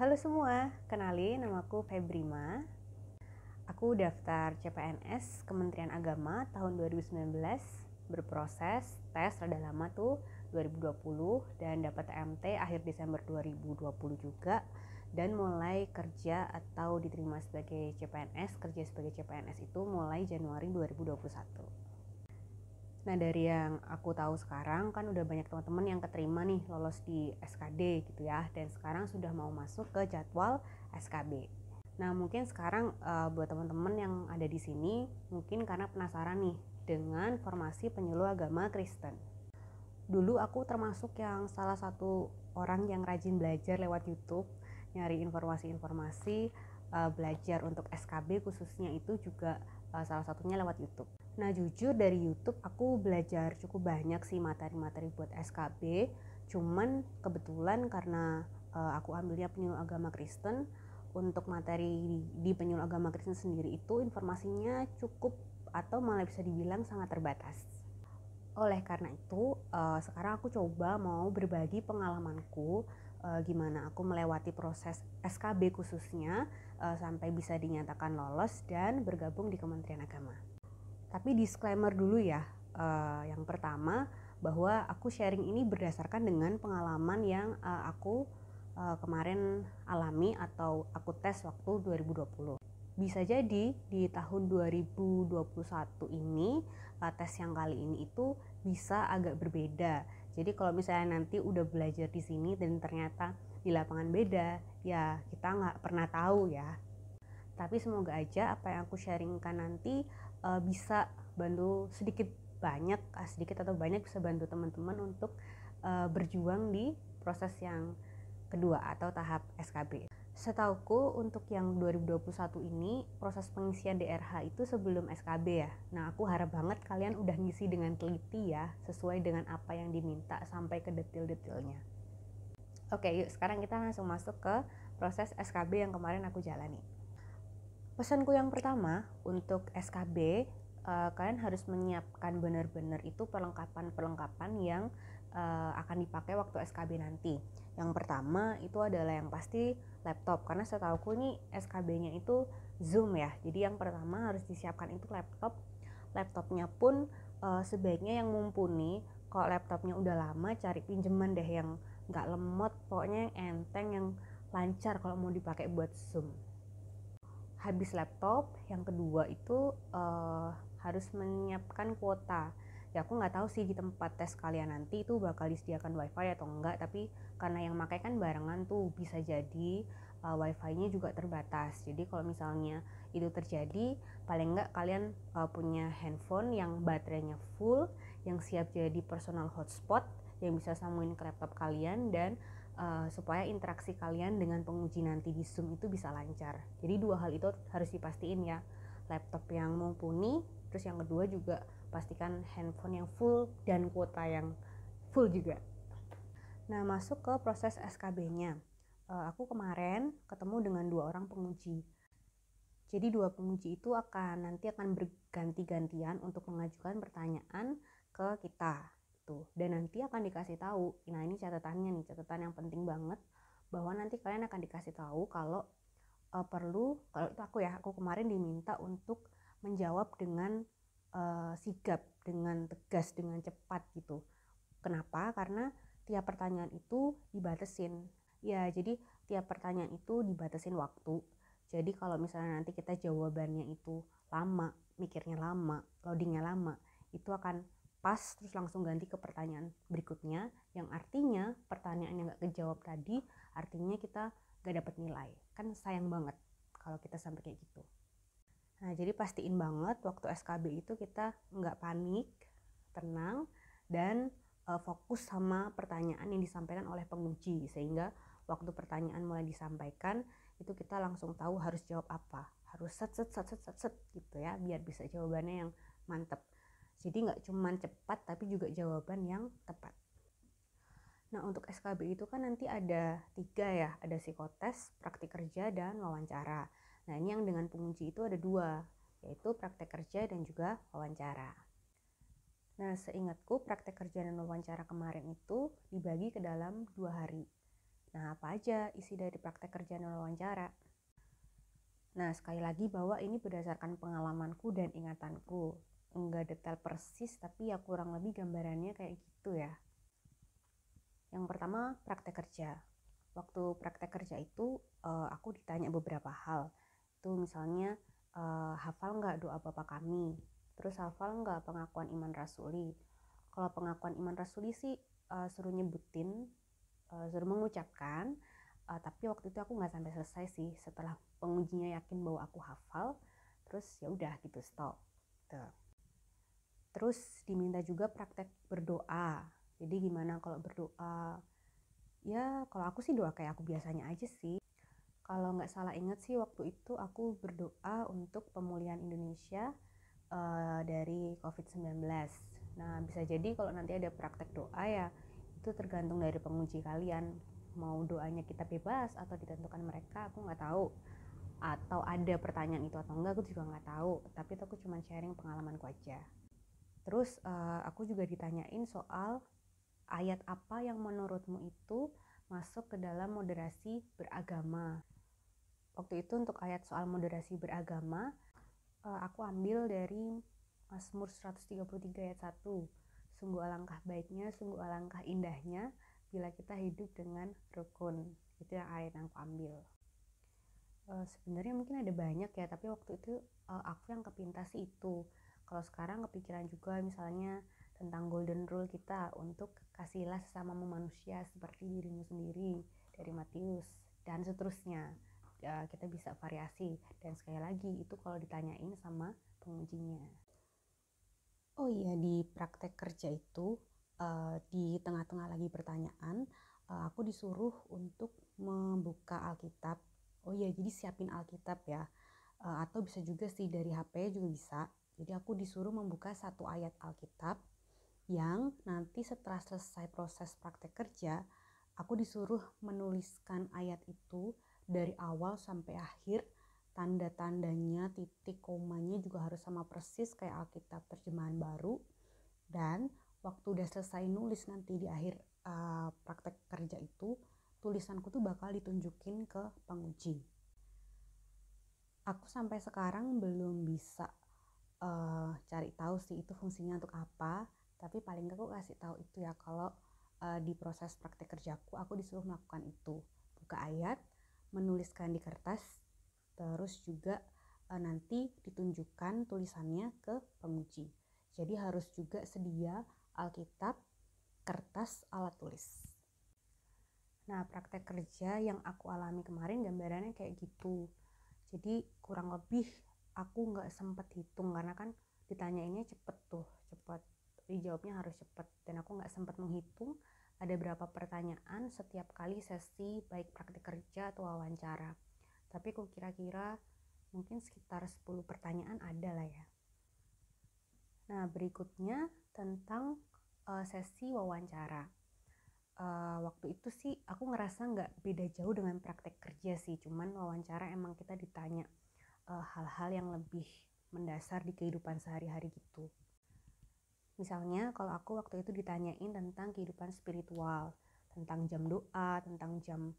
Halo semua, kenalin namaku Febrima. Aku daftar CPNS Kementerian Agama tahun 2019, berproses tes rada lama tuh 2020 dan dapat TMT akhir Desember 2020 juga, dan mulai kerja atau diterima sebagai CPNS, kerja sebagai CPNS itu mulai Januari 2021. Nah, dari yang aku tahu sekarang kan udah banyak teman-teman yang keterima nih lolos di SKD gitu ya, dan sekarang sudah mau masuk ke jadwal SKB. Nah, mungkin sekarang buat teman-teman yang ada di sini mungkin karena penasaran nih dengan formasi penyuluh agama Kristen. Dulu aku termasuk yang salah satu orang yang rajin belajar lewat YouTube, nyari informasi-informasi, belajar untuk SKB khususnya itu juga salah satunya lewat YouTube. Nah, jujur dari YouTube aku belajar cukup banyak sih materi-materi buat SKB. Cuman kebetulan karena aku ambilnya penyuluh agama Kristen, untuk materi di penyuluh agama Kristen sendiri itu informasinya cukup atau malah bisa dibilang sangat terbatas. Oleh karena itu, sekarang aku coba mau berbagi pengalamanku, gimana aku melewati proses SKB khususnya sampai bisa dinyatakan lolos dan bergabung di Kementerian Agama. Tapi disclaimer dulu ya, yang pertama bahwa aku sharing ini berdasarkan dengan pengalaman yang aku kemarin alami atau aku tes waktu 2020. Bisa jadi di tahun 2021 ini tes yang kali ini itu bisa agak berbeda. Jadi kalau misalnya nanti udah belajar di sini dan ternyata di lapangan beda, ya kita nggak pernah tahu ya. Tapi semoga aja apa yang aku sharingkan nanti bisa bantu sedikit atau banyak bisa bantu teman-teman untuk berjuang di proses yang kedua atau tahap SKB. Setauku untuk yang 2021 ini proses pengisian DRH itu sebelum SKB ya. Nah, aku harap banget kalian udah ngisi dengan teliti ya, sesuai dengan apa yang diminta sampai ke detail-detailnya. Oke, yuk sekarang kita langsung masuk ke proses SKB yang kemarin aku jalani. Pesanku yang pertama untuk SKB, kalian harus menyiapkan benar-benar itu perlengkapan-perlengkapan yang akan dipakai waktu SKB nanti. Yang pertama itu adalah yang pasti laptop, karena setauku nih SKB-nya itu Zoom ya. Jadi yang pertama harus disiapkan itu laptop. Laptopnya pun sebaiknya yang mumpuni. Kalau laptopnya udah lama, cari pinjeman deh yang nggak lemot, pokoknya yang enteng, yang lancar kalau mau dipakai buat Zoom. Habis laptop, yang kedua itu harus menyiapkan kuota. Ya aku nggak tahu sih di tempat tes kalian nanti itu bakal disediakan wifi atau enggak, tapi karena yang pakai kan barengan tuh bisa jadi wifi-nya juga terbatas. Jadi kalau misalnya itu terjadi, paling enggak kalian punya handphone yang baterainya full, yang siap jadi personal hotspot yang bisa sambungin ke laptop kalian, dan supaya interaksi kalian dengan penguji nanti di Zoom itu bisa lancar. Jadi dua hal itu harus dipastiin ya, laptop yang mumpuni, terus yang kedua juga pastikan handphone yang full dan kuota yang full juga. Nah, masuk ke proses SKB-nya. Aku kemarin ketemu dengan 2 orang penguji. Jadi 2 penguji itu nanti akan berganti-gantian untuk mengajukan pertanyaan ke kita. Dan nanti akan dikasih tahu. Nah, ini catatannya nih, catatan yang penting banget, bahwa nanti kalian akan dikasih tahu kalau perlu, kalau itu aku kemarin diminta untuk menjawab dengan sigap, dengan tegas, dengan cepat gitu. Kenapa? Karena tiap pertanyaan itu dibatasin. Ya, jadi tiap pertanyaan itu dibatasin waktu. Jadi kalau misalnya nanti kita jawabannya itu lama, mikirnya lama, loadingnya lama, itu akan pas terus langsung ganti ke pertanyaan berikutnya, yang artinya pertanyaan yang gak kejawab tadi artinya kita gak dapat nilai. Kan sayang banget kalau kita sampai kayak gitu. Nah, jadi pastiin banget waktu SKB itu kita gak panik, tenang, dan fokus sama pertanyaan yang disampaikan oleh penguji, sehingga waktu pertanyaan mulai disampaikan itu kita langsung tahu harus jawab apa, harus set gitu ya, biar bisa jawabannya yang mantep. Jadi nggak cuma cepat tapi juga jawaban yang tepat. Nah, untuk SKB itu kan nanti ada 3 ya, ada psikotes, praktik kerja, dan wawancara. Nah, ini yang dengan penguji itu ada 2, yaitu praktek kerja dan juga wawancara. Nah, seingatku praktek kerja dan wawancara kemarin itu dibagi ke dalam 2 hari. Nah, apa aja isi dari praktek kerja dan wawancara? Nah, sekali lagi bahwa ini berdasarkan pengalamanku dan ingatanku. Enggak detail persis, tapi ya kurang lebih gambarannya kayak gitu ya. Yang pertama, praktek kerja. Waktu praktek kerja itu, aku ditanya beberapa hal. Itu misalnya, hafal nggak doa Bapa Kami? Terus hafal nggak pengakuan iman rasuli? Kalau pengakuan iman rasuli sih, suruh nyebutin, suruh mengucapkan, tapi waktu itu aku nggak sampai selesai sih. Setelah pengujinya yakin bahwa aku hafal, terus ya udah gitu stop. Tuh. Terus diminta juga praktek berdoa. Jadi gimana kalau berdoa? Ya kalau aku sih doa kayak aku biasanya aja sih. Kalau nggak salah ingat sih waktu itu aku berdoa untuk pemulihan Indonesia dari COVID-19. Nah bisa jadi kalau nanti ada praktek doa ya itu tergantung dari penguji kalian. Mau doanya kita bebas atau ditentukan mereka, aku nggak tahu. Atau ada pertanyaan itu atau enggak, aku juga nggak tahu. Tapi itu aku cuma sharing pengalamanku aja. Terus aku juga ditanyain soal ayat apa yang menurutmu itu masuk ke dalam moderasi beragama. Waktu itu untuk ayat soal moderasi beragama, aku ambil dari Mazmur 133 ayat 1. Sungguh alangkah baiknya, sungguh alangkah indahnya bila kita hidup dengan rukun. Itu yang ayat yang aku ambil. Sebenarnya mungkin ada banyak ya, tapi waktu itu aku yang kepintas sih itu. Kalau sekarang kepikiran juga misalnya tentang golden rule kita untuk kasihilah sesamamu manusia seperti dirimu sendiri dari Matius dan seterusnya. Kita bisa variasi dan sekali lagi itu kalau ditanyain sama pengujinya. Oh iya, di praktek kerja itu di tengah-tengah lagi pertanyaan, aku disuruh untuk membuka Alkitab. Oh iya, jadi siapin Alkitab ya. Atau bisa juga sih dari HP juga bisa. Jadi aku disuruh membuka satu ayat Alkitab yang nanti setelah selesai proses praktek kerja, aku disuruh menuliskan ayat itu dari awal sampai akhir, tanda-tandanya, titik komanya juga harus sama persis kayak Alkitab terjemahan baru. Dan waktu udah selesai nulis nanti di akhir praktek kerja itu, tulisanku tuh bakal ditunjukin ke penguji. Aku sampai sekarang belum bisa cari tahu sih itu fungsinya untuk apa, tapi paling gak aku kasih tahu itu ya kalau di proses praktek kerjaku aku disuruh melakukan itu, buka ayat, menuliskan di kertas, terus juga nanti ditunjukkan tulisannya ke penguji. Jadi harus juga sedia Alkitab, kertas, alat tulis. Nah, praktek kerja yang aku alami kemarin gambarannya kayak gitu. Jadi kurang lebih aku nggak sempet hitung karena kan ditanyainnya cepet tuh, cepet dijawabnya harus cepet, dan aku nggak sempet menghitung ada berapa pertanyaan setiap kali sesi baik praktik kerja atau wawancara. Tapi aku kira-kira mungkin sekitar 10 pertanyaan ada lah ya. Nah berikutnya tentang sesi wawancara. Waktu itu sih aku ngerasa nggak beda jauh dengan praktek kerja sih, cuman wawancara emang kita ditanya hal-hal yang lebih mendasar di kehidupan sehari-hari gitu. Misalnya kalau aku waktu itu ditanyain tentang kehidupan spiritual, tentang jam doa, tentang jam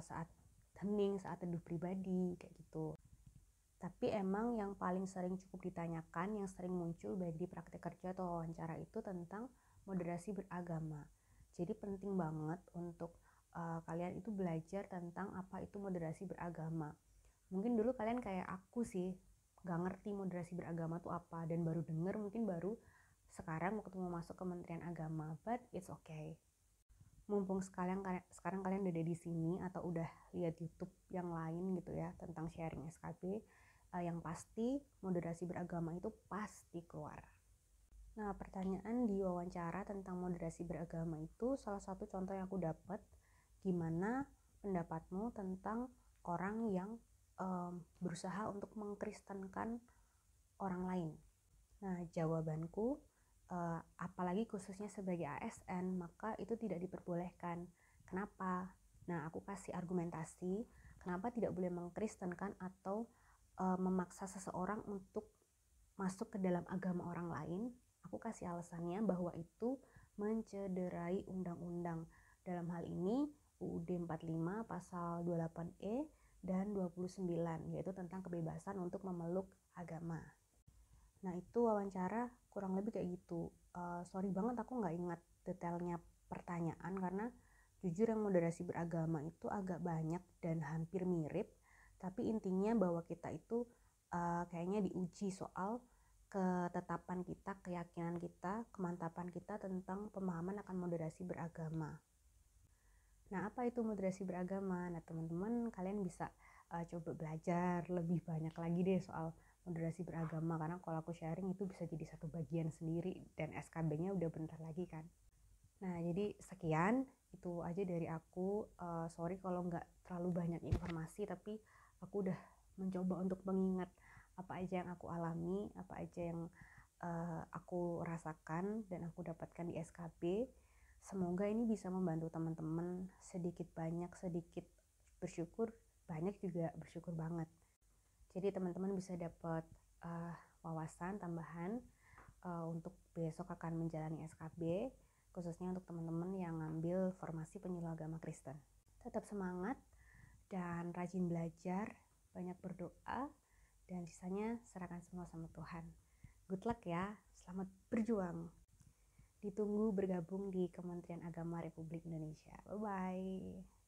saat hening, saat teduh pribadi, kayak gitu. Tapi emang yang paling sering cukup ditanyakan, yang sering muncul baik di praktek kerja atau wawancara itu tentang moderasi beragama. Jadi penting banget untuk kalian itu belajar tentang apa itu moderasi beragama. Mungkin dulu kalian kayak aku sih, gak ngerti moderasi beragama tuh apa, dan baru denger mungkin baru sekarang waktu mau masuk Kementerian Agama, but it's okay. Mumpung sekarang kalian udah ada di sini atau udah lihat YouTube yang lain gitu ya tentang sharing SKB, yang pasti moderasi beragama itu pasti keluar. Nah, pertanyaan di wawancara tentang moderasi beragama itu salah satu contoh yang aku dapat, gimana pendapatmu tentang orang yang berusaha untuk mengkristenkan orang lain. Nah, jawabanku, apalagi khususnya sebagai ASN, maka itu tidak diperbolehkan. Kenapa? Nah, aku kasih argumentasi kenapa tidak boleh mengkristenkan atau memaksa seseorang untuk masuk ke dalam agama orang lain. Aku kasih alasannya bahwa itu mencederai undang-undang. Dalam hal ini, UUD 45 pasal 28E dan 29, yaitu tentang kebebasan untuk memeluk agama. Nah, itu wawancara kurang lebih kayak gitu. Sorry banget aku nggak ingat detailnya pertanyaan, karena jujur yang moderasi beragama itu agak banyak dan hampir mirip, tapi intinya bahwa kita itu kayaknya diuji soal ketetapan kita, keyakinan kita, kemantapan kita tentang pemahaman akan moderasi beragama. Nah, apa itu moderasi beragama? Nah, teman-teman kalian bisa coba belajar lebih banyak lagi deh soal moderasi beragama, karena kalau aku sharing itu bisa jadi satu bagian sendiri dan SKB-nya udah bentar lagi kan. Nah, jadi sekian, itu aja dari aku. Sorry kalau nggak terlalu banyak informasi, tapi aku udah mencoba untuk mengingat apa aja yang aku alami, apa aja yang aku rasakan dan aku dapatkan di SKB. Semoga ini bisa membantu teman-teman sedikit banyak, sedikit bersyukur, banyak juga bersyukur banget. Jadi teman-teman bisa dapat wawasan tambahan untuk besok akan menjalani SKB, khususnya untuk teman-teman yang ngambil formasi penyuluh agama Kristen. Tetap semangat dan rajin belajar, banyak berdoa, dan sisanya serahkan semua sama Tuhan. Good luck ya, selamat berjuang. Ditunggu bergabung di Kementerian Agama Republik Indonesia. Bye-bye.